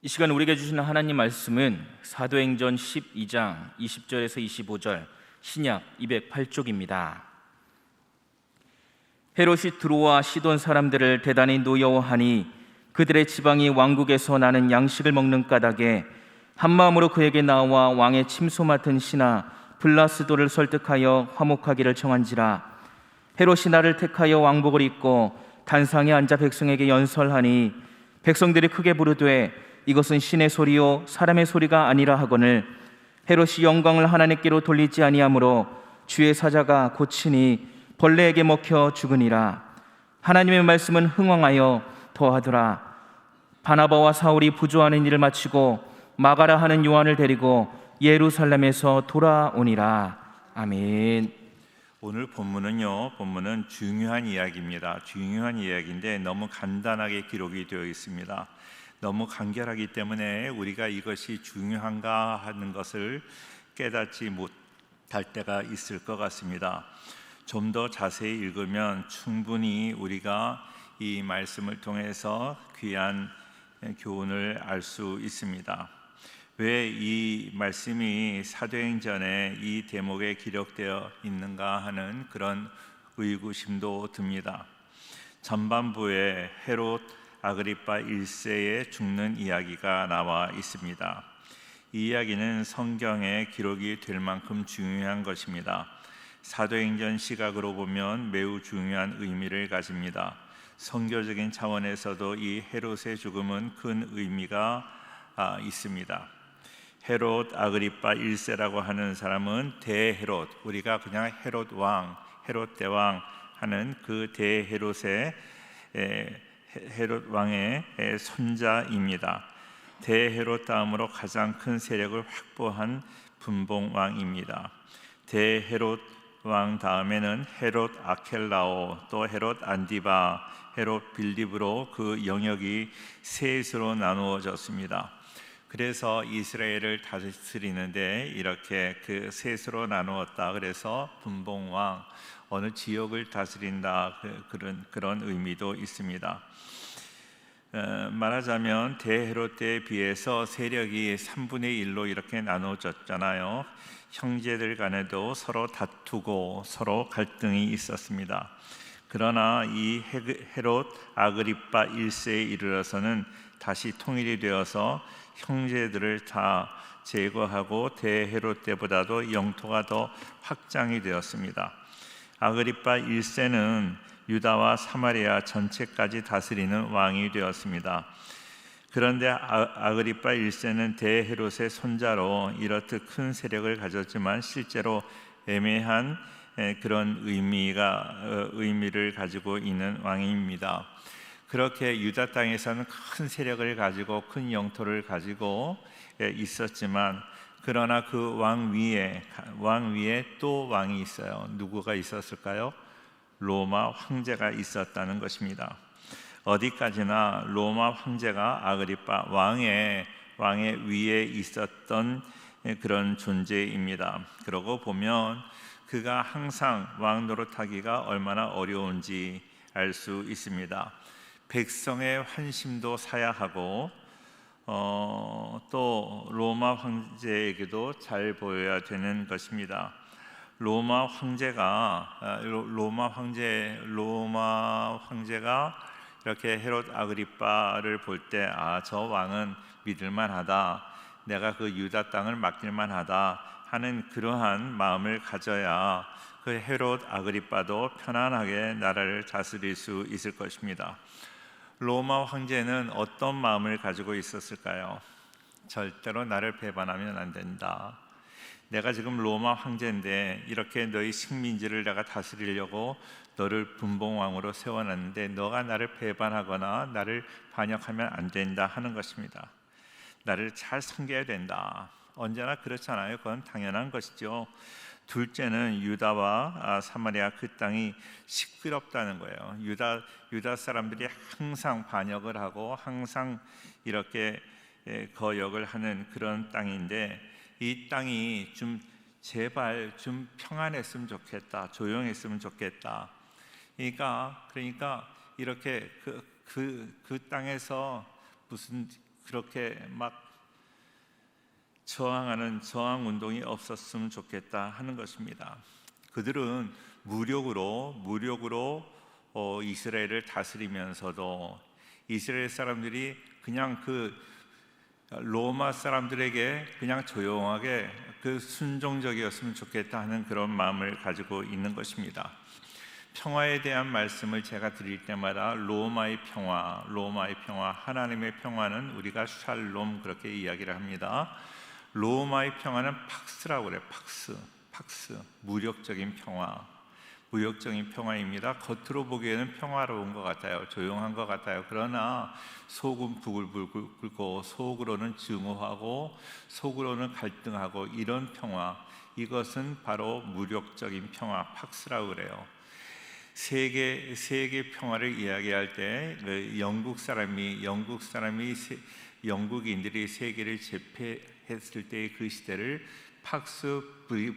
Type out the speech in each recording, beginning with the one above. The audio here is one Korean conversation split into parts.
이 시간 우리에게 주시는 하나님 말씀은 사도행전 12장 20절에서 25절 신약 208쪽입니다. 헤롯이 두로와 시돈 사람들을 대단히 노여워하니 그들의 지방이 왕국에서 나는 양식을 먹는 까닭에 한마음으로 그에게 나와 왕의 침소 맡은 신하 블라스도를 설득하여 화목하기를 청한지라. 헤롯이 나를 택하여 왕복을 입고 단상에 앉아 백성에게 연설하니 백성들이 크게 부르되 이것은 신의 소리요 사람의 소리가 아니라 하거늘 헤롯이 영광을 하나님께로 돌리지 아니하므로 주의 사자가 고치니 벌레에게 먹혀 죽으니라. 하나님의 말씀은 흥왕하여 더하더라. 바나바와 사울이 부조하는 일을 마치고 마가라 하는 요한을 데리고 예루살렘에서 돌아오니라. 아멘. 오늘 본문은 중요한 이야기입니다. 중요한 이야기인데 너무 간단하게 기록이 되어 있습니다. 너무 간결하기 때문에 우리가 이것이 중요한가 하는 것을 깨닫지 못할 때가 있을 것 같습니다. 좀 더 자세히 읽으면 충분히 우리가 이 말씀을 통해서 귀한 교훈을 알 수 있습니다. 왜 이 말씀이 사도행전에 이 대목에 기록되어 있는가 하는 그런 의구심도 듭니다. 전반부에 헤롯 아그리파 1세의 죽는 이야기가 나와 있습니다. 이 이야기는 성경에 기록이 될 만큼 중요한 것입니다. 사도행전 시각으로 보면 매우 중요한 의미를 가집니다. 선교적인 차원에서도 이 헤롯의 죽음은 큰 의미가 있습니다. 헤롯 아그리파 1세라고 하는 사람은 대헤롯, 우리가 그냥 헤롯 왕, 헤롯 대왕 하는 그 대헤롯의 헤롯 왕의 손자입니다. 대헤롯 다음으로 가장 큰 세력을 확보한 분봉 왕입니다. 대헤롯 왕 다음에는 헤롯 아켈라오, 또 헤롯 안디바, 헤롯 빌립으로 그 영역이 셋으로 나누어졌습니다. 그래서 이스라엘을 다스리는데 이렇게 그 셋으로 나누었다. 그래서 분봉왕, 어느 지역을 다스린다, 그런 의미도 있습니다. 말하자면 대헤롯 때에 비해서 세력이 3분의 1로 이렇게 나누어졌잖아요. 형제들 간에도 서로 다투고 서로 갈등이 있었습니다. 그러나 이 헤롯 아그리파 1세에 이르러서는 다시 통일이 되어서 형제들을 다 제거하고 대헤롯 때보다도 영토가 더 확장이 되었습니다. 아그리파 1세는 유다와 사마리아 전체까지 다스리는 왕이 되었습니다. 그런데 아그리파 1세는 대헤롯의 손자로 이렇듯 큰 세력을 가졌지만 실제로 애매한 그런 의미를 가지고 있는 왕입니다. 그렇게 유다 땅에서는 큰 세력을 가지고 큰 영토를 가지고 있었지만, 그러나 그 왕 위에 또 왕이 있어요. 누구가 있었을까요? 로마 황제가 있었다는 것입니다. 어디까지나 로마 황제가 아그리파 왕의 위에 있었던 그런 존재입니다. 그러고 보면 그가 항상 왕 노릇하기가 얼마나 어려운지 알 수 있습니다. 백성의 환심도 사야 하고 또 로마 황제에게도 잘 보여야 되는 것입니다. 로마 황제가 이렇게 헤롯 아그리파를 볼 때 저 왕은 믿을만하다, 내가 그 유다 땅을 맡길만하다 하는 그러한 마음을 가져야 그 헤롯 아그리파도 편안하게 나라를 다스릴 수 있을 것입니다. 로마 황제는 어떤 마음을 가지고 있었을까요? 절대로 나를 배반하면 안 된다. 내가 지금 로마 황제인데 이렇게 너희 식민지를 내가 다스리려고 너를 분봉왕으로 세워놨는데 너가 나를 배반하거나 나를 반역하면 안 된다 하는 것입니다. 나를 잘 섬겨야 된다. 언제나 그렇잖아요. 그건 당연한 것이죠. 둘째는 유다와 사마리아 그 땅이 시끄럽다는 거예요. 유다 사람들이 항상 반역을 하고 항상 이렇게 거역을 하는 그런 땅인데, 이 땅이 제발 좀 평안했으면 좋겠다, 조용했으면 좋겠다. 그러니까 이렇게 그 땅에서 무슨 그렇게 막 저항하는 저항 운동이 없었으면 좋겠다 하는 것입니다. 그들은 무력으로 이스라엘을 다스리면서도 이스라엘 사람들이 그냥 그 로마 사람들에게 그냥 조용하게 그 순종적이었으면 좋겠다 하는 그런 마음을 가지고 있는 것입니다. 평화에 대한 말씀을 제가 드릴 때마다 로마의 평화, 하나님의 평화는 우리가 샬롬 그렇게 이야기를 합니다. 로마의 평화는 팍스라고 그래요. 팍스, 무력적인 평화입니다. 겉으로 보기에는 평화로운 것 같아요. 조용한 것 같아요. 그러나 속은 부글부글 끓고 속으로는 증오하고 속으로는 갈등하고 이런 평화, 이것은 바로 무력적인 평화, 팍스라고 그래요. 세계 평화를 이야기할 때 영국인들이 세계를 제패했을 때의 그 시대를 팍스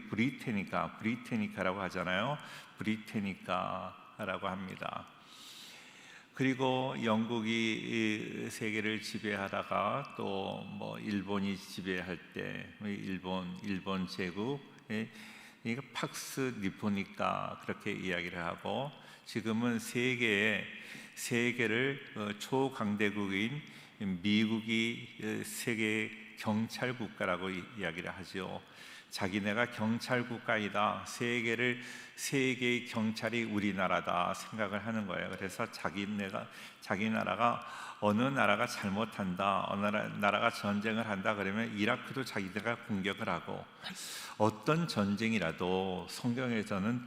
브리테니카라고 하잖아요. 브리테니카라고 합니다. 그리고 영국이 세계를 지배하다가 또 뭐 일본이 지배할 때 일본 제국, 이거 팍스 니포니카 그렇게 이야기를 하고, 지금은 세계를 초강대국인 미국이 세계 경찰 국가라고 이야기를 하죠. 자기네가 경찰 국가이다, 세계의 경찰이 우리나라다 생각을 하는 거예요. 그래서 자기 나라가 어느 나라가 잘못한다, 어느 나라가 전쟁을 한다 그러면 이라크도 자기네가 공격을 하고, 어떤 전쟁이라도 성경에서는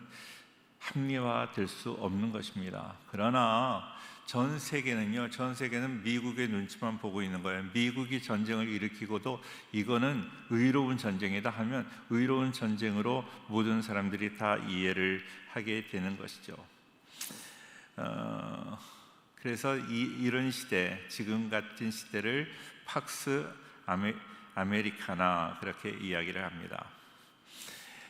합리화될 수 없는 것입니다. 그러나 전 세계는 미국의 눈치만 보고 있는 거예요. 미국이 전쟁을 일으키고도 이거는 의로운 전쟁이다 하면 의로운 전쟁으로 모든 사람들이 다 이해를 하게 되는 것이죠. 그래서 이런 시대, 지금 같은 시대를 팍스 아메리카나 그렇게 이야기를 합니다.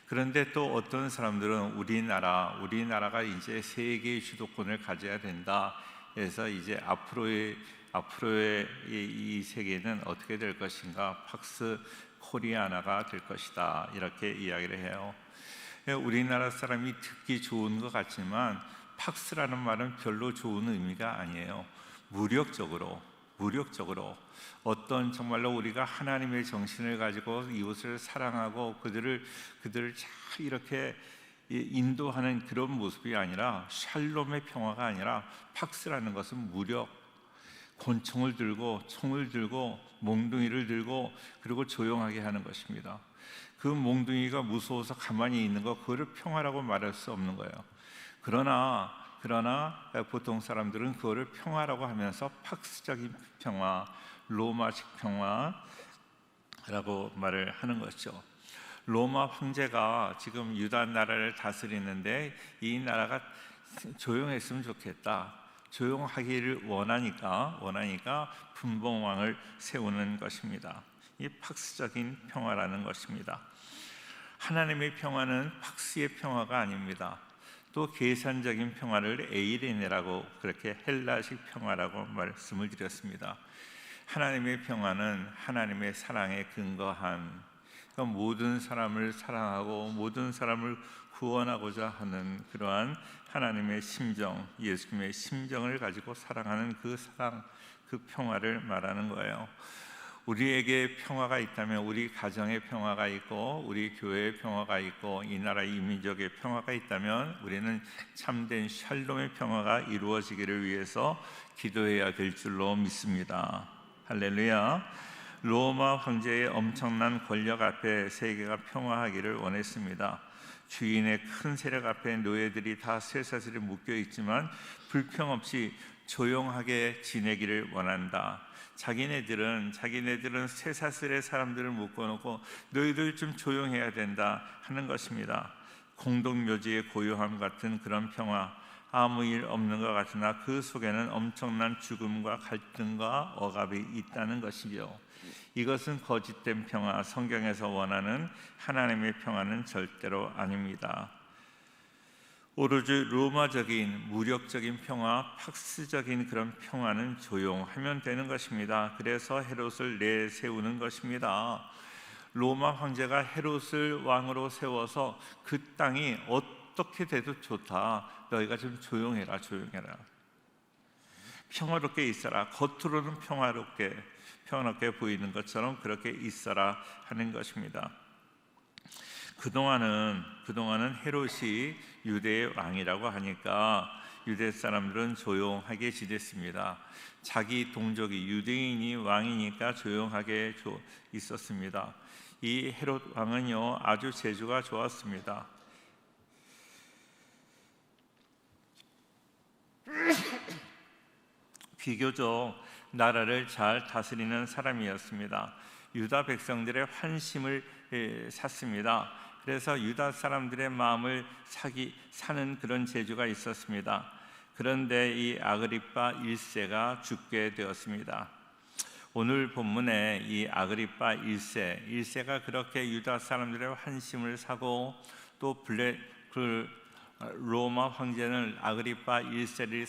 그런데 또 어떤 사람들은 우리나라가 이제 세계의 주도권을 가져야 된다. 그래서 이제 앞으로의 이 세계는 어떻게 될 것인가? 팍스 코리아나가 될 것이다. 이렇게 이야기를 해요. 우리나라 사람이 듣기 좋은 것 같지만 팍스라는 말은 별로 좋은 의미가 아니에요. 무력적으로 어떤 정말로 우리가 하나님의 정신을 가지고 이웃을 사랑하고 그들을 잘 이렇게 인도하는 그런 모습이 아니라, 샬롬의 평화가 아니라, 팍스라는 것은 무력, 권총을 들고 총을 들고 몽둥이를 들고 그리고 조용하게 하는 것입니다. 그 몽둥이가 무서워서 가만히 있는 거, 그거를 평화라고 말할 수 없는 거예요. 그러나 보통 사람들은 그거를 평화라고 하면서 팍스적인 평화, 로마식 평화라고 말을 하는 것이죠. 로마 황제가 지금 유다 나라를 다스리는데 이 나라가 조용했으면 좋겠다, 조용하기를 원하니까 분봉왕을 세우는 것입니다. 이 팍스적인 평화라는 것입니다. 하나님의 평화는 팍스의 평화가 아닙니다. 또 계산적인 평화를 에이레네라고, 그렇게 헬라식 평화라고 말씀을 드렸습니다. 하나님의 평화는 하나님의 사랑에 근거한, 그러니까 모든 사람을 사랑하고 모든 사람을 구원하고자 하는 그러한 하나님의 심정, 예수님의 심정을 가지고 사랑하는 그 사랑, 그 평화를 말하는 거예요. 우리에게 평화가 있다면, 우리 가정의 평화가 있고 우리 교회의 평화가 있고 이 나라 이민족의 평화가 있다면, 우리는 참된 샬롬의 평화가 이루어지기를 위해서 기도해야 될 줄로 믿습니다. 할렐루야. 로마 황제의 엄청난 권력 앞에 세계가 평화하기를 원했습니다. 주인의 큰 세력 앞에 노예들이 다 쇠사슬에 묶여 있지만 불평 없이 조용하게 지내기를 원한다. 자기네들은 쇠사슬에 사람들을 묶어놓고 너희들 좀 조용해야 된다 하는 것입니다. 공동묘지의 고요함 같은 그런 평화, 아무 일 없는 것 같으나 그 속에는 엄청난 죽음과 갈등과 억압이 있다는 것이죠. 이것은 거짓된 평화, 성경에서 원하는 하나님의 평화는 절대로 아닙니다. 오로지 로마적인 무력적인 평화, 팍스적인 그런 평화는 조용하면 되는 것입니다. 그래서 헤롯을 내세우는 것입니다. 로마 황제가 헤롯을 왕으로 세워서 그 땅이 어떻게 돼도 좋다. 너희가 좀 조용해라. 평화롭게 있어라. 겉으로는 평화롭게 보이는 것처럼 그렇게 있어라 하는 것입니다. 그동안은 헤롯이 유대의 왕이라고 하니까 유대 사람들은 조용하게 지냈습니다. 자기 동족이 유대인이 왕이니까 조용하게 있었습니다. 이 헤롯 왕은요, 아주 재주가 좋았습니다. 비교적 나라를 잘 다스리는 사람이었습니다. 유다 백성들의 환심을 샀습니다. 그래서 유다 사람들의 마음을 사는 그런 재주가 있었습니다. 그런데 이 아그리파 1세가 죽게 되었습니다. 오늘 본문에 이 아그리파 1세가 그렇게 유다 사람들의 환심을 사고 또 로마 황제는 아그리파 1세를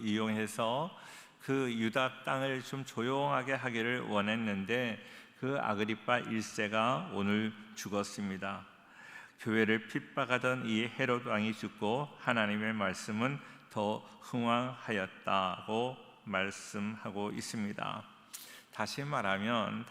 이용해서 그 유다 땅을 좀 조용하게 하기를 원했는데 그 아그리파 1세가 오늘 죽었습니다. 교회를 핍박하던 이 헤롯 왕이 죽고 하나님의 말씀은 더 흥왕하였다고 말씀하고 있습니다. 다시 말하면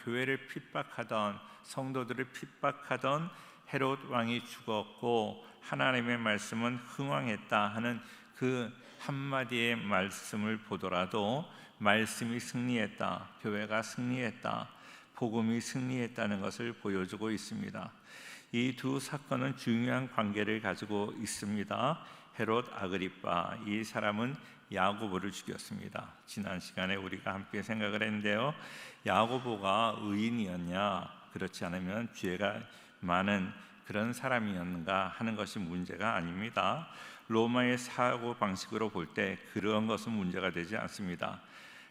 교회를 핍박하던 성도들을 핍박하던 헤롯 왕이 죽었고 하나님의 말씀은 흥왕했다 하는 그 한마디의 말씀을 보더라도 말씀이 승리했다, 교회가 승리했다, 복음이 승리했다는 것을 보여주고 있습니다. 이 두 사건은 중요한 관계를 가지고 있습니다. 헤롯 아그리파, 이 사람은 야고보를 죽였습니다. 지난 시간에 우리가 함께 생각을 했는데요, 야고보가 의인이었냐, 그렇지 않으면 죄가 많은 그런 사람이었는가 하는 것이 문제가 아닙니다. 로마의 사고 방식으로 볼 때 그런 것은 문제가 되지 않습니다.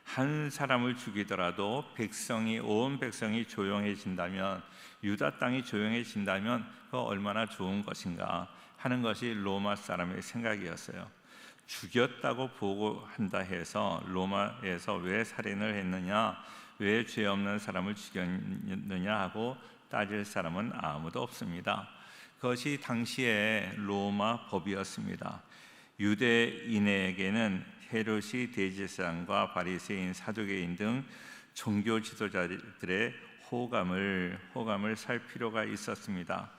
한 사람을 죽이더라도 온 백성이 조용해진다면, 유다 땅이 조용해진다면 그 얼마나 좋은 것인가 하는 것이 로마 사람의 생각이었어요. 죽였다고 보고한다 해서 로마에서 왜 살인을 했느냐, 왜 죄 없는 사람을 죽였느냐 하고 따질 사람은 아무도 없습니다. 그것이 당시의 로마 법이었습니다. 유대인에게는 헤롯이 대제사장과 바리새인, 사두개인 등 종교 지도자들의 호감을 살 필요가 있었습니다.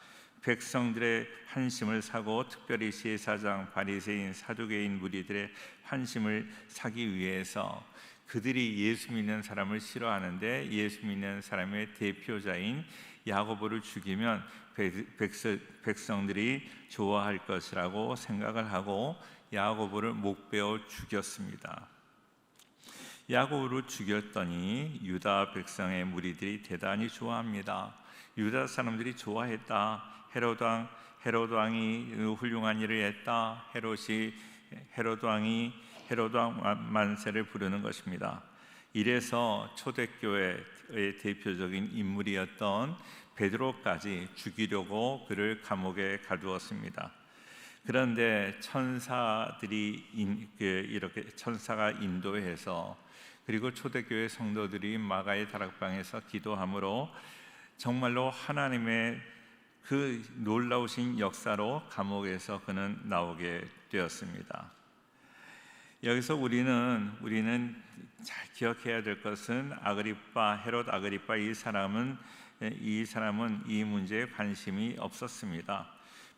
백성들의 환심을 사고 특별히 제사장, 바리새인, 사두개인 무리들의 환심을 사기 위해서 그들이 예수 믿는 사람을 싫어하는데 예수 믿는 사람의 대표자인 야고보를 죽이면 백성들이 좋아할 것이라고 생각을 하고 야고보를 목베어 죽였습니다. 야고보를 죽였더니 유다 백성의 무리들이 대단히 좋아합니다. 유다 사람들이 좋아했다. 헤롯 왕이 훌륭한 일을 했다. 헤롯 왕 만세를 부르는 것입니다. 이래서 초대교회의 대표적인 인물이었던 베드로까지 죽이려고 그를 감옥에 가두었습니다. 그런데 천사가 인도해서, 그리고 초대교회 성도들이 마가의 다락방에서 기도함으로 정말로 하나님의 그 놀라우신 역사로 감옥에서 그는 나오게 되었습니다. 여기서 우리는 잘 기억해야 될 것은 헤롯 아그리파 이 사람은 이 문제에 관심이 없었습니다.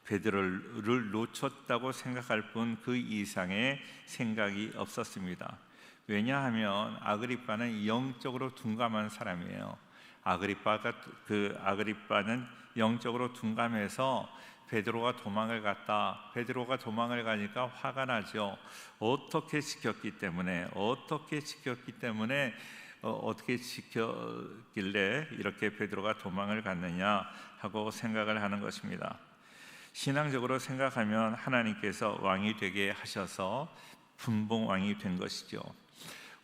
베드로를 놓쳤다고 생각할 뿐 그 이상의 생각이 없었습니다. 왜냐하면 아그리파는 영적으로 둔감한 사람이에요. 아그리파는 영적으로 둔감해서 베드로가 도망을 가니까 화가 나죠. 어떻게 지켰길래 이렇게 베드로가 도망을 갔느냐 하고 생각을 하는 것입니다. 신앙적으로 생각하면 하나님께서 왕이 되게 하셔서 분봉왕이 된 것이죠.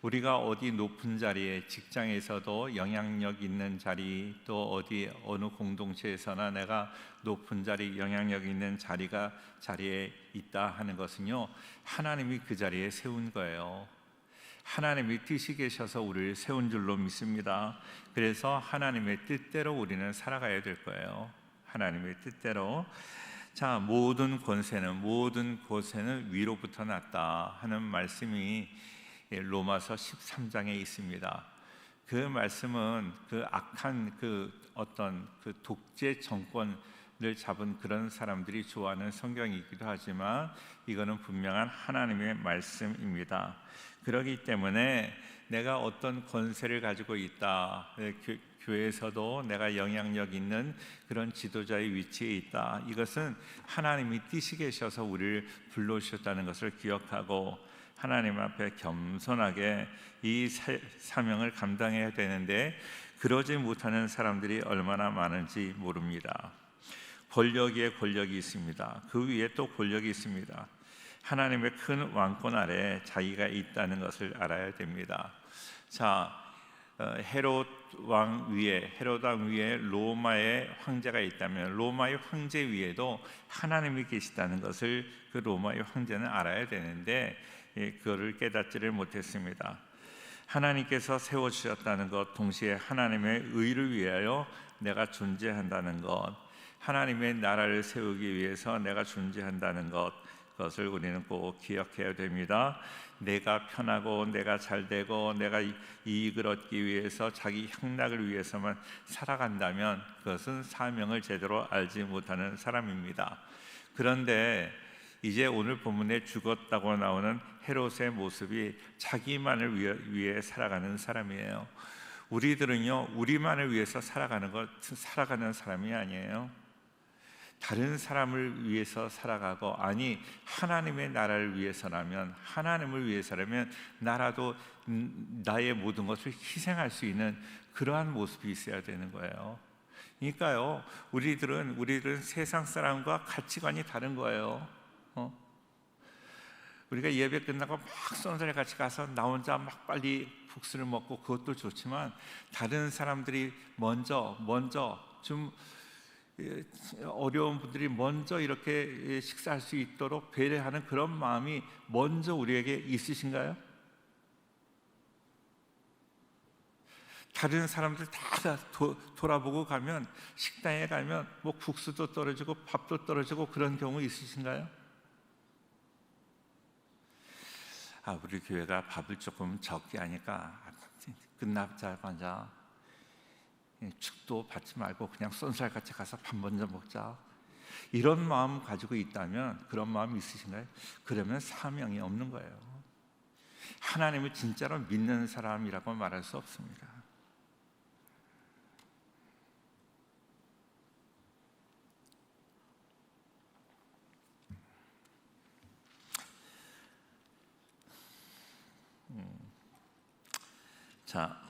우리가 어디 높은 자리에, 직장에서도 영향력 있는 자리, 또 어디 어느 공동체에서나 내가 높은 자리, 영향력 있는 자리에 있다 하는 것은요, 하나님이 그 자리에 세운 거예요. 하나님이 뜻이 계셔서 우리를 세운 줄로 믿습니다. 그래서 하나님의 뜻대로 우리는 살아가야 될 거예요. 하나님의 뜻대로. 자, 모든 권세는 위로부터 났다 하는 말씀이 로마서 13장에 있습니다. 그 말씀은 그 악한 어떤 독재 정권을 잡은 그런 사람들이 좋아하는 성경이기도 하지만 이거는 분명한 하나님의 말씀입니다. 그렇기 때문에 내가 어떤 권세를 가지고 있다, 교회에서도 내가 영향력 있는 그런 지도자의 위치에 있다, 이것은 하나님이 뜻이 계셔서 우리를 불러주셨다는 것을 기억하고 하나님 앞에 겸손하게 이 사명을 감당해야 되는데, 그러지 못하는 사람들이 얼마나 많은지 모릅니다. 권력 위에 권력이 있습니다. 그 위에 또 권력이 있습니다. 하나님의 큰 왕권 아래 자기가 있다는 것을 알아야 됩니다. 자, 헤롯 왕 위에 로마의 황제가 있다면 로마의 황제 위에도 하나님이 계시다는 것을 그 로마의 황제는 알아야 되는데 그거를 깨닫지를 못했습니다. 하나님께서 세워주셨다는 것, 동시에 하나님의 의를 위하여 내가 존재한다는 것, 하나님의 나라를 세우기 위해서 내가 존재한다는 것을 우리는 꼭 기억해야 됩니다. 내가 편하고 내가 잘되고 내가 이익을 얻기 위해서 자기 향락을 위해서만 살아간다면 그것은 사명을 제대로 알지 못하는 사람입니다. 그런데 이제 오늘 본문에 죽었다고 나오는 헤롯의 모습이 자기만을 위해 살아가는 사람이에요. 우리들은요, 우리만을 위해서 살아가는 사람이 아니에요. 다른 사람을 위해서 살아가고, 아니 하나님의 나라를 위해서라면, 하나님을 위해서라면 나라도 나의 모든 것을 희생할 수 있는 그러한 모습이 있어야 되는 거예요. 그러니까요, 우리들은 세상 사람과 가치관이 다른 거예요. 우리가 예배 끝나고 막 쏜살에 같이 가서 나 혼자 막 빨리 국수를 먹고 그것도 좋지만, 다른 사람들이 먼저 좀 어려운 분들이 먼저 이렇게 식사할 수 있도록 배려하는 그런 마음이 먼저 우리에게 있으신가요? 다른 사람들 다 돌아보고 가면, 식당에 가면 뭐 국수도 떨어지고 밥도 떨어지고 그런 경우 있으신가요? 우리 교회가 밥을 조금 적게 하니까 끝나자마자 축도 받지 말고 그냥 쏜살같이 가서 밥 먼저 먹자, 이런 마음 가지고 있다면, 그런 마음이 있으신가요? 그러면 사명이 없는 거예요. 하나님을 진짜로 믿는 사람이라고 말할 수 없습니다. 자,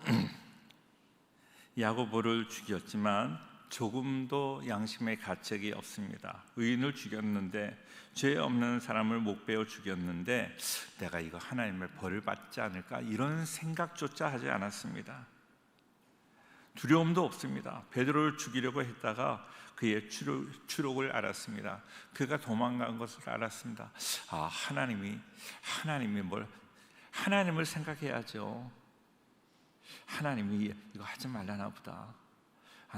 야고보를 죽였지만 조금도 양심의 가책이 없습니다. 의인을 죽였는데, 죄 없는 사람을 목베어 죽였는데 내가 이거 하나님의 벌을 받지 않을까, 이런 생각조차 하지 않았습니다. 두려움도 없습니다. 베드로를 죽이려고 했다가 그의 추록을 알았습니다. 그가 도망간 것을 알았습니다. 하나님을 생각해야죠. 하나님이 이거 하지 말라나 보다,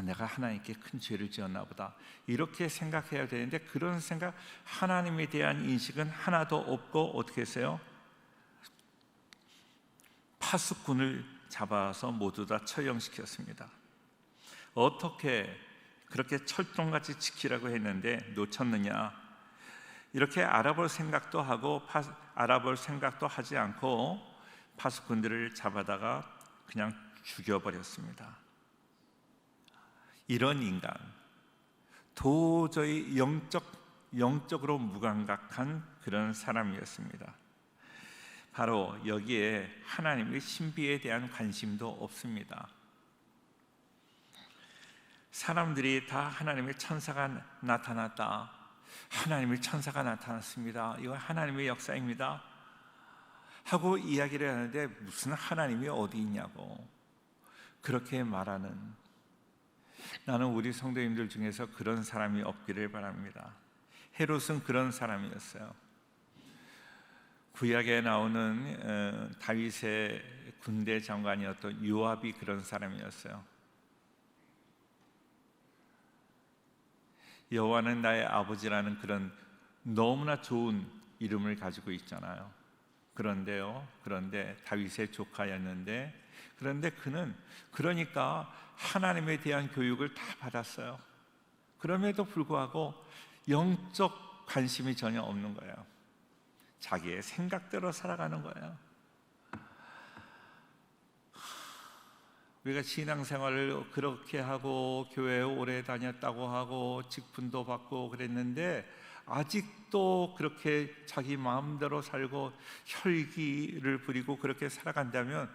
내가 하나님께 큰 죄를 지었나 보다, 이렇게 생각해야 되는데, 그런 생각, 하나님에 대한 인식은 하나도 없고 어떻게 했어요? 파수꾼을 잡아서 모두 다 처형시켰습니다. 어떻게 그렇게 철동같이 지키라고 했는데 놓쳤느냐? 이렇게 알아볼 생각도 하지 않고 파수꾼들을 잡아다가 그냥 죽여버렸습니다. 이런 인간, 도저히 영적으로 무감각한 그런 사람이었습니다. 바로 여기에 하나님의 신비에 대한 관심도 없습니다. 사람들이 다 하나님의 천사가 나타났다, 하나님의 천사가 나타났습니다, 이건 하나님의 역사입니다, 하고 이야기를 하는데 무슨 하나님이 어디 있냐고 그렇게 말하는, 나는 우리 성도님들 중에서 그런 사람이 없기를 바랍니다. 헤롯은 그런 사람이었어요. 구약에 나오는 다윗의 군대 장관이었던 요압이 그런 사람이었어요. 여호와는 나의 아버지라는 그런 너무나 좋은 이름을 가지고 있잖아요. 그런데 다윗의 조카였는데, 그런데 그는 그러니까 하나님에 대한 교육을 다 받았어요. 그럼에도 불구하고 영적 관심이 전혀 없는 거예요. 자기의 생각대로 살아가는 거예요. 우리가 신앙생활을 그렇게 하고 교회에 오래 다녔다고 하고 직분도 받고 그랬는데 아직도 그렇게 자기 마음대로 살고 혈기를 부리고 그렇게 살아간다면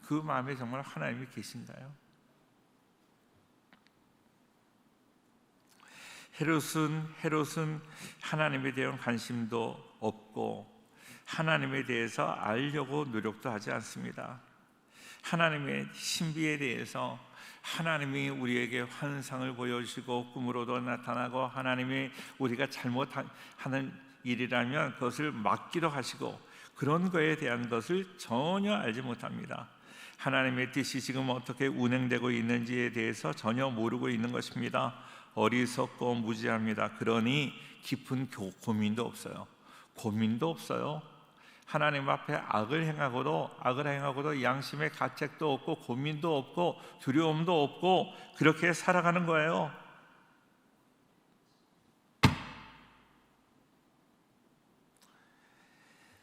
그 마음에 정말 하나님이 계신가요? 헤롯은 하나님에 대한 관심도 없고 하나님에 대해서 알려고 노력도 하지 않습니다. 하나님의 신비에 대해서, 하나님이 우리에게 환상을 보여주시고 꿈으로도 나타나고 하나님이 우리가 잘못하는 일이라면 그것을 막기도 하시고 그런 거에 대한 것을 전혀 알지 못합니다. 하나님의 뜻이 지금 어떻게 운행되고 있는지에 대해서 전혀 모르고 있는 것입니다. 어리석고 무지합니다. 그러니 깊은 고민도 없어요. 하나님 앞에 악을 행하고도 양심의 가책도 없고 고민도 없고 두려움도 없고 그렇게 살아가는 거예요.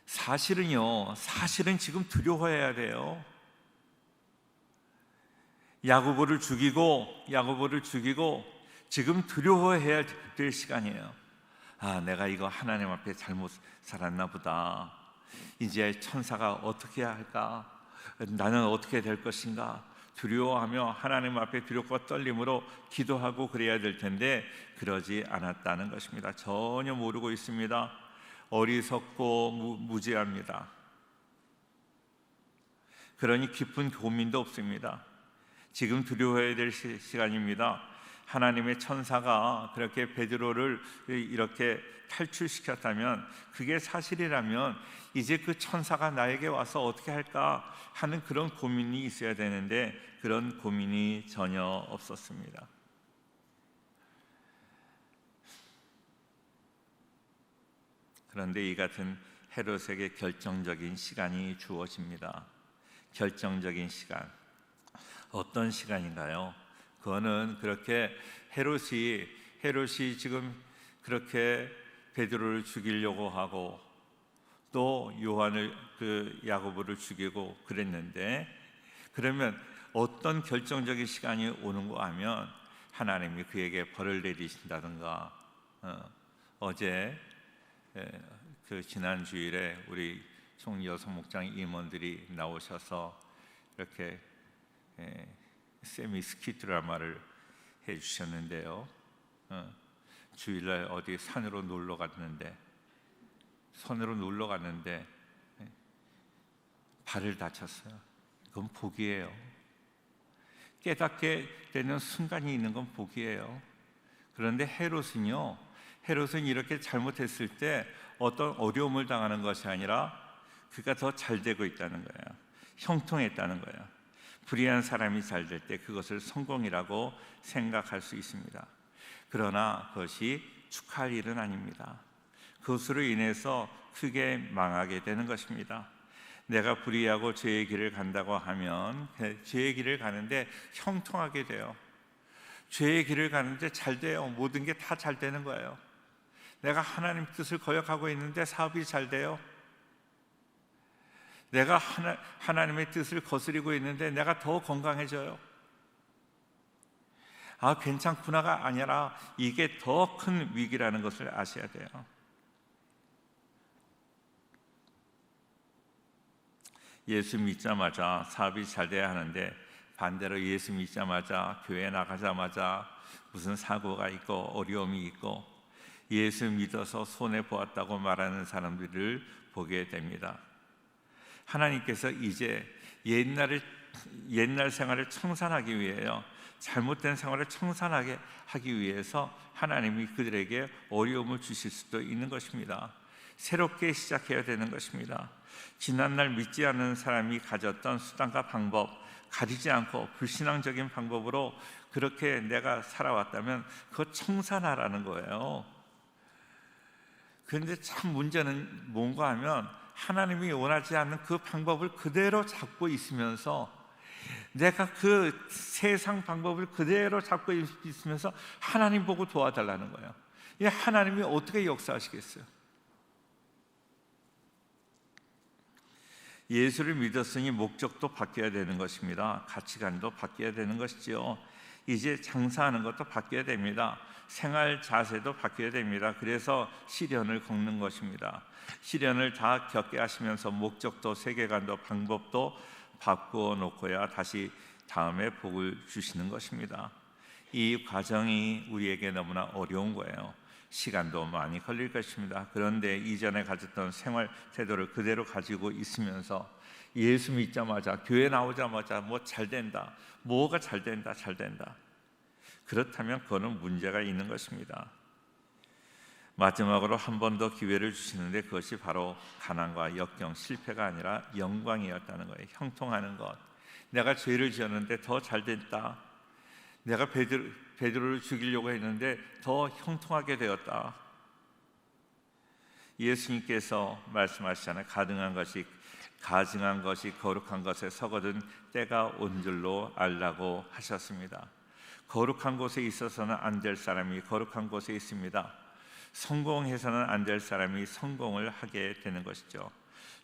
사실은 지금 두려워해야 돼요. 야고보를 죽이고 지금 두려워해야 될 시간이에요. 내가 이거 하나님 앞에 잘못 살았나 보다. 이제 천사가 어떻게 할까? 나는 어떻게 될 것인가? 두려워하며 하나님 앞에 두렵고 떨림으로 기도하고 그래야 될 텐데 그러지 않았다는 것입니다. 전혀 모르고 있습니다. 어리석고 무지합니다. 그러니 깊은 고민도 없습니다. 지금 두려워해야 될 시간입니다. 하나님의 천사가 그렇게 베드로를 이렇게 탈출시켰다면, 그게 사실이라면 이제 그 천사가 나에게 와서 어떻게 할까 하는 그런 고민이 있어야 되는데 그런 고민이 전혀 없었습니다. 그런데 이 같은 헤롯에게 결정적인 시간이 주어집니다. 결정적인 시간. 어떤 시간인가요? 그거는 그렇게 헤롯이 지금 그렇게 베드로를 죽이려고 하고 또 야고보를 죽이고 그랬는데, 그러면 어떤 결정적인 시간이 오는가 하면 하나님이 그에게 벌을 내리신다든가, 어제 그 지난 주일에 우리 총 여성 목장 임원들이 나오셔서 이렇게 세미 스키 드라마를 해주셨는데요. 주일날 어디 산으로 놀러 갔는데 발을 다쳤어요. 그건 복이에요. 깨닫게 되는 순간이 있는 건 복이에요. 그런데 헤롯은 이렇게 잘못했을 때 어떤 어려움을 당하는 것이 아니라 그가 더 잘 되고 있다는 거예요. 형통했다는 거예요. 불의한 사람이 잘 될 때 그것을 성공이라고 생각할 수 있습니다. 그러나 그것이 축하할 일은 아닙니다. 그것으로 인해서 크게 망하게 되는 것입니다. 내가 불의하고 죄의 길을 간다고 하면 죄의 길을 가는데 형통하게 돼요. 죄의 길을 가는데 잘 돼요. 모든 게 다 잘 되는 거예요. 내가 하나님 뜻을 거역하고 있는데 사업이 잘 돼요. 내가 하나님의 뜻을 거스리고 있는데 내가 더 건강해져요. 괜찮구나가 아니라 이게 더 큰 위기라는 것을 아셔야 돼요. 예수 믿자마자 사업이 잘 돼야 하는데 반대로 예수 믿자마자 교회 나가자마자 무슨 사고가 있고 어려움이 있고 예수 믿어서 손해 보았다고 말하는 사람들을 보게 됩니다. 하나님께서 이제 옛날 생활을 청산하기 위해요, 잘못된 생활을 청산하게 하기 위해서 하나님이 그들에게 어려움을 주실 수도 있는 것입니다. 새롭게 시작해야 되는 것입니다. 지난날 믿지 않는 사람이 가졌던 수단과 방법 가리지 않고 불신앙적인 방법으로 그렇게 내가 살아왔다면 그거 청산하라는 거예요. 그런데 참 문제는 뭔가 하면 하나님이 원하지 않는 그 방법을 그대로 잡고 있으면서, 내가 그 세상 방법을 그대로 잡고 있으면서 하나님 보고 도와달라는 거예요. 이 하나님이 어떻게 역사하시겠어요? 예수를 믿었으니 목적도 바뀌어야 되는 것입니다. 가치관도 바뀌어야 되는 것이죠. 이제 장사하는 것도 바뀌어야 됩니다. 생활 자세도 바뀌어야 됩니다. 그래서 시련을 겪는 것입니다. 시련을 다 겪게 하시면서 목적도 세계관도 방법도 바꾸어 놓고야 다시 다음에 복을 주시는 것입니다. 이 과정이 우리에게 너무나 어려운 거예요. 시간도 많이 걸릴 것입니다. 그런데 이전에 가졌던 생활 태도를 그대로 가지고 있으면서 예수 믿자마자, 교회 나오자마자 뭐 잘된다, 뭐가 잘된다 그렇다면 그거는 문제가 있는 것입니다. 마지막으로 한 번 더 기회를 주시는데 그것이 바로 가난과 역경, 실패가 아니라 영광이었다는 거예요. 형통하는 것. 내가 죄를 지었는데 더 잘됐다, 내가 베드로를 죽이려고 했는데 더 형통하게 되었다. 예수님께서 말씀하시잖아요. 가증한 것이 거룩한 것에 서거든 때가 온 줄로 알라고 하셨습니다. 거룩한 곳에 있어서는 안 될 사람이 거룩한 곳에 있습니다. 성공해서는 안 될 사람이 성공을 하게 되는 것이죠.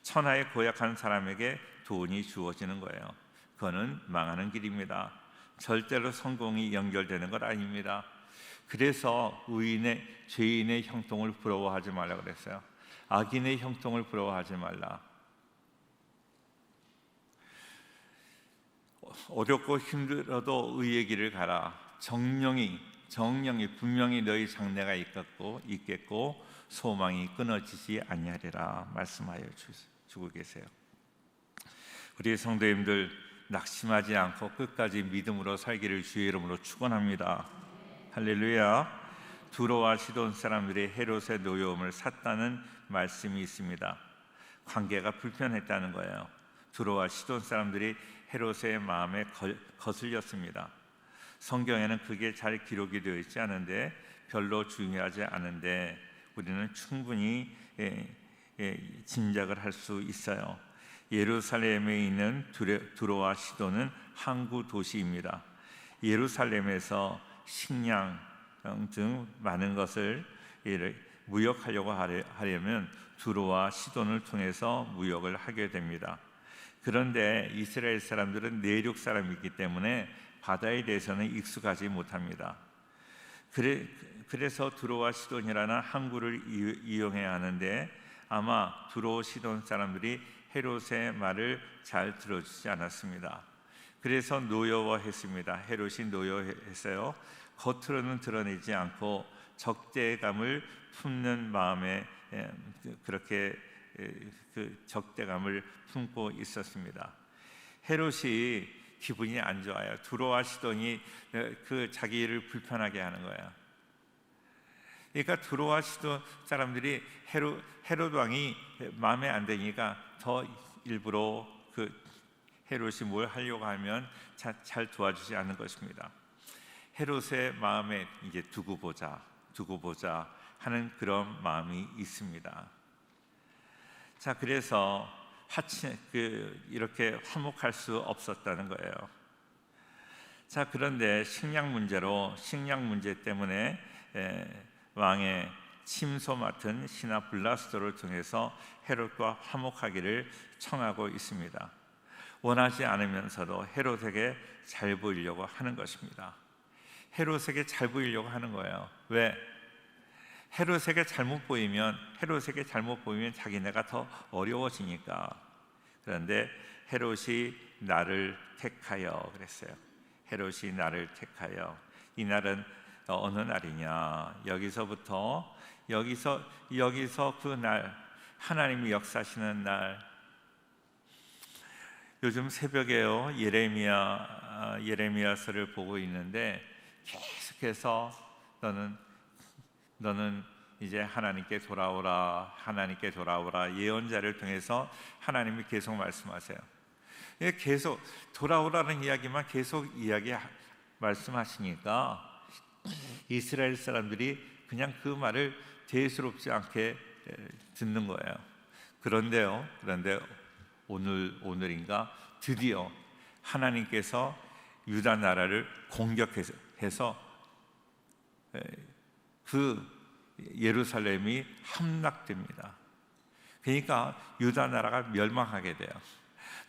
천하에 고약한 사람에게 돈이 주어지는 거예요. 그거는 망하는 길입니다. 절대로 성공이 연결되는 것 아닙니다. 그래서 죄인의 형통을 부러워하지 말라 그랬어요. 악인의 형통을 부러워하지 말라. 어렵고 힘들어도 의의 길을 가라. 정령이 분명히 너희 장래가 있겠고 소망이 끊어지지 아니하리라 말씀하여 주고 계세요. 우리 성도님들 낙심하지 않고 끝까지 믿음으로 살기를 주의 이름으로 축원합니다. 할렐루야. 두로와 시돈 사람들이 헤롯의 노여움을 샀다는 말씀이 있습니다. 관계가 불편했다는 거예요. 두로와 시돈 사람들이 헤롯의 마음에 거슬렸습니다. 성경에는 그게 잘 기록이 되어 있지 않은데, 별로 중요하지 않은데 우리는 충분히 짐작을 할 수 있어요. 예루살렘에 있는 두로와 시돈은 항구 도시입니다. 예루살렘에서 식량 등 많은 것을 무역하려고 하려면 두로와 시돈을 통해서 무역을 하게 됩니다. 그런데 이스라엘 사람들은 내륙 사람이기 때문에 바다에 대해서는 익숙하지 못합니다. 그래서 두로와 시돈이라는 항구를 이용해야 하는데, 아마 두로 시돈 사람들이 헤롯의 말을 잘 들어주지 않았습니다. 그래서 노여워했습니다. 헤롯이 노여했어요. 겉으로는 드러내지 않고 적대감을 품는 마음에 그렇게 그 적대감을 품고 있었습니다. 헤롯이 기분이 안 좋아요. 두로와 시돈이 그 자기를 불편하게 하는 거예요. 그러니까 두로와 시돈 사람들이 헤롯 왕이 마음에 안 드니까 더 일부러 그 헤롯이 뭘 하려고 하면 잘 도와주지 않는 것입니다. 헤롯의 마음에 이제 두고 보자 하는 그런 마음이 있습니다. 자, 그래서 이렇게 화목할 수 없었다는 거예요. 자, 그런데 식량 문제 때문에 왕의 침소 맡은 신하 블라스도를 통해서 헤롯과 화목하기를 청하고 있습니다. 원하지 않으면서도 헤롯에게 잘 보이려고 하는 것입니다. 헤롯에게 잘 보이려고 하는 거예요. 왜? 헤롯에게 잘못 보이면 자기네가 더 어려워지니까. 그런데 헤롯이 나를 택하여 그랬어요. 헤롯이 나를 택하여. 이 날은 어느 날이냐? 여기서 그 날, 하나님이 역사하시는 날, 요즘 새벽에요 예레미야서를 보고 있는데 계속해서 너는 이제 하나님께 돌아오라 예언자를 통해서 하나님이 계속 말씀하세요. 계속 돌아오라는 이야기만 계속 말씀하시니까 이스라엘 사람들이 그냥 그 말을 대수롭지 않게 듣는 거예요. 그런데 오늘인가 드디어 하나님께서 유다 나라를 공격해서 그 예루살렘이 함락됩니다. 그러니까 유다 나라가 멸망하게 돼요.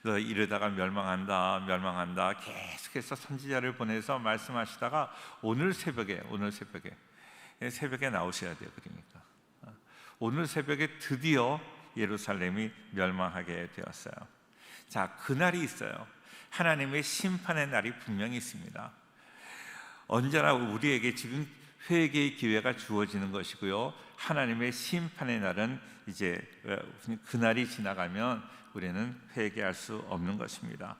너 이러다가 멸망한다 계속해서 선지자를 보내서 말씀하시다가 오늘 새벽에 나오셔야 돼요. 그러니까 오늘 새벽에 드디어 예루살렘이 멸망하게 되었어요. 자, 그날이 있어요. 하나님의 심판의 날이 분명히 있습니다. 언제나 우리에게 지금 회개의 기회가 주어지는 것이고요, 하나님의 심판의 날은 이제 그날이 지나가면 우리는 회개할 수 없는 것입니다.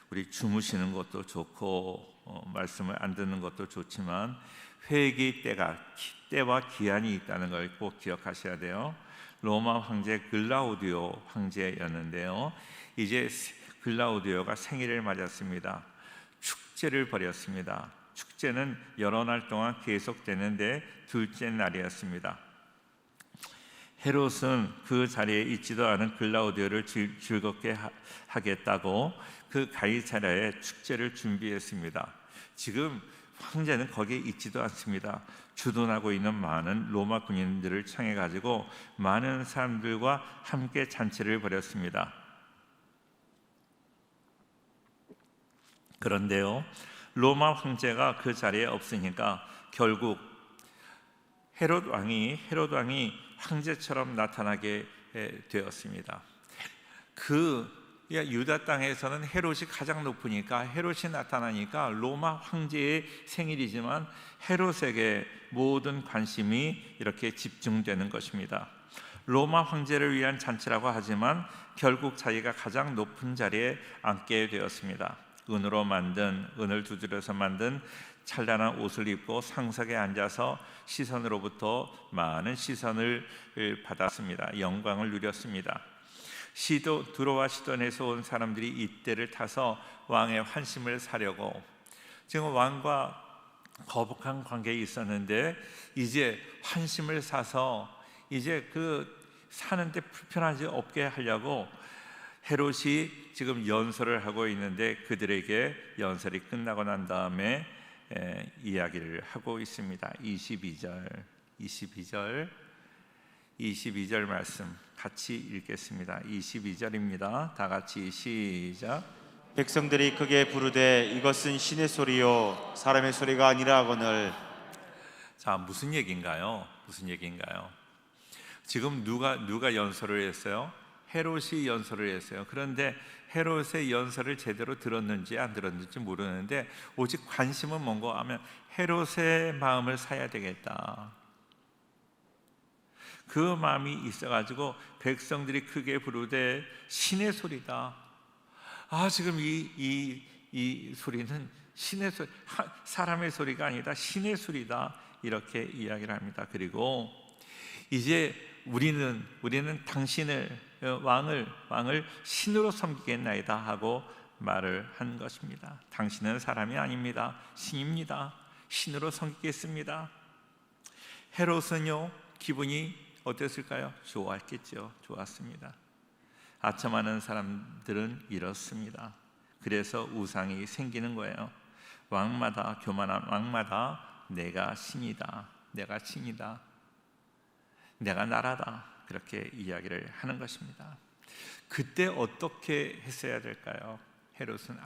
우리 주무시는 것도 좋고 말씀을 안 듣는 것도 좋지만 회개의 때와 기한이 있다는 걸 꼭 기억하셔야 돼요. 로마 황제 글라우디오 황제였는데요, 이제 글라우디오가 생일을 맞았습니다. 축제를 벌였습니다. 축제는 여러 날 동안 계속되는데 둘째 날이었습니다. 헤롯은 그 자리에 있지도 않은 글라우디오를 즐겁게 하겠다고 그 가이사랴에 축제를 준비했습니다. 지금 황제는 거기에 있지도 않습니다. 주둔하고 있는 많은 로마 군인들을 청해 가지고 많은 사람들과 함께 잔치를 벌였습니다. 그런데요, 로마 황제가 그 자리에 없으니까 결국 헤롯 왕이 황제처럼 나타나게 되었습니다. 유다 땅에서는 헤롯이 가장 높으니까 헤롯이 나타나니까 로마 황제의 생일이지만 헤롯에게 모든 관심이 이렇게 집중되는 것입니다. 로마 황제를 위한 잔치라고 하지만 결국 자기가 가장 높은 자리에 앉게 되었습니다. 은을 두드려서 만든 찬란한 옷을 입고 상석에 앉아서 시선으로부터 많은 시선을 받았습니다. 영광을 누렸습니다. 두로와 시돈에서 온 사람들이 이때를 타서 왕의 환심을 사려고, 지금 왕과 거북한 관계에 있었는데 이제 환심을 사서 이제 사는데 불편하지 없게 하려고 헤롯이 지금 연설을 하고 있는데 그들에게 연설이 끝나고 난 다음에 이야기를 하고 있습니다. 22절 말씀 같이 읽겠습니다. 22절입니다. 다 같이 시작. 백성들이 크게 부르되 이것은 신의 소리요 사람의 소리가 아니라 하거늘. 자, 무슨 얘기인가요? 지금 누가 연설을 했어요? 헤롯이 연설을 했어요. 그런데 헤롯의 연설을 제대로 들었는지 안 들었는지 모르는데 오직 관심은 뭔가 하면 헤롯의 마음을 사야 되겠다, 그 마음이 있어가지고 백성들이 크게 부르되 신의 소리다. 지금 이 소리는 신의 소리, 사람의 소리가 아니다, 신의 소리다, 이렇게 이야기를 합니다. 그리고 이제 우리는 당신을 왕을 신으로 섬기겠나이다 하고 말을 한 것입니다. 당신은 사람이 아닙니다. 신입니다. 신으로 섬기겠습니다. 헤롯은요, 기분이 어땠을까요? 좋았겠죠. 좋았습니다. 아첨하는 사람들은 이렇습니다. 그래서 우상이 생기는 거예요. 교만한 왕마다 내가 신이다, 내가 나라다, 그렇게 이야기를 하는 것입니다. 그때 어떻게 했어야 될까요? 헤롯은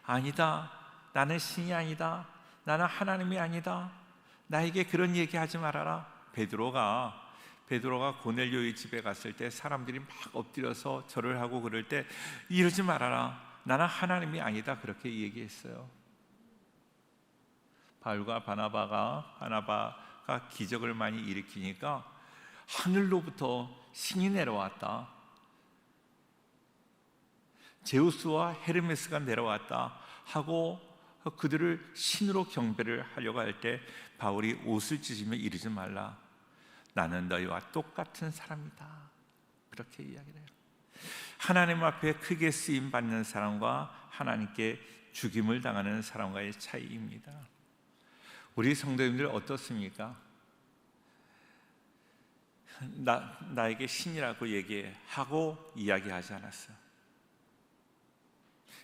아니다, 나는 신이 아니다, 나는 하나님이 아니다, 나에게 그런 얘기하지 말아라. 베드로가 고넬료의 집에 갔을 때 사람들이 막 엎드려서 절을 하고 그럴 때 이러지 말아라, 나는 하나님이 아니다, 그렇게 얘기했어요. 바울과 바나바가 기적을 많이 일으키니까 하늘로부터 신이 내려왔다, 제우스와 헤르메스가 내려왔다 하고 그들을 신으로 경배를 하려고 할 때 바울이 옷을 찢으며 이르지 말라. 나는 너희와 똑같은 사람이다. 그렇게 이야기를 해요. 하나님 앞에 크게 쓰임 받는 사람과 하나님께 죽임을 당하는 사람과의 차이입니다. 우리 성도님들 어떻습니까? 나에게 신이라고 얘기하고 이야기하지 않았어요.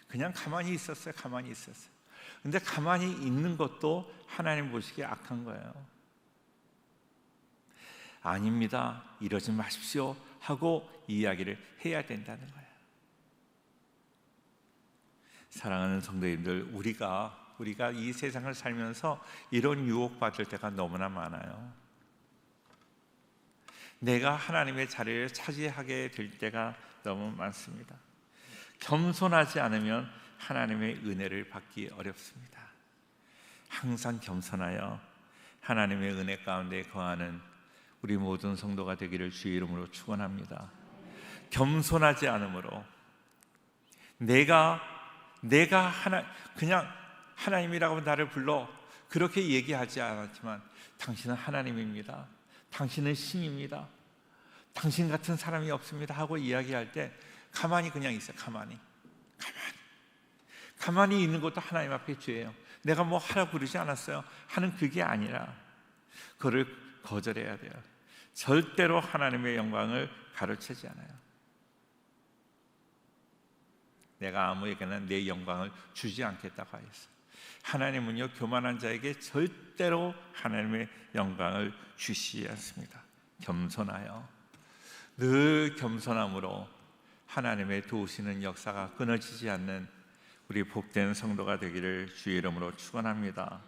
그냥 가만히 있었어요. 가만히 있었어요. 근데 가만히 있는 것도 하나님 보시기에 악한 거예요. 아닙니다. 이러지 마십시오 하고 이야기를 해야 된다는 거예요. 사랑하는 성도님들, 우리가 이 세상을 살면서 이런 유혹받을 때가 너무나 많아요. 내가 하나님의 자리를 차지하게 될 때가 너무 많습니다. 겸손하지 않으면 하나님의 은혜를 받기 어렵습니다. 항상 겸손하여 하나님의 은혜 가운데 거하는 우리 모든 성도가 되기를 주의 이름으로 축원합니다. 겸손하지 않으므로 내가 그냥 하나님이라고 나를 불러 그렇게 얘기하지 않았지만 당신은 하나님입니다. 당신은 신입니다. 당신 같은 사람이 없습니다 하고 이야기할 때 가만히 그냥 있어요. 가만히 있는 것도 하나님 앞에 죄예요. 내가 뭐 하라고 그러지 않았어요 하는 그게 아니라 그를 거절해야 돼요. 절대로 하나님의 영광을 가로채지 않아요. 내가 아무에게나 내 영광을 주지 않겠다고 하였어요. 하나님은요, 교만한 자에게 절대로 하나님의 영광을 주시지 않습니다. 겸손하여 늘 겸손함으로 하나님의 도우시는 역사가 끊어지지 않는 우리 복된 성도가 되기를 주의 이름으로 축원합니다.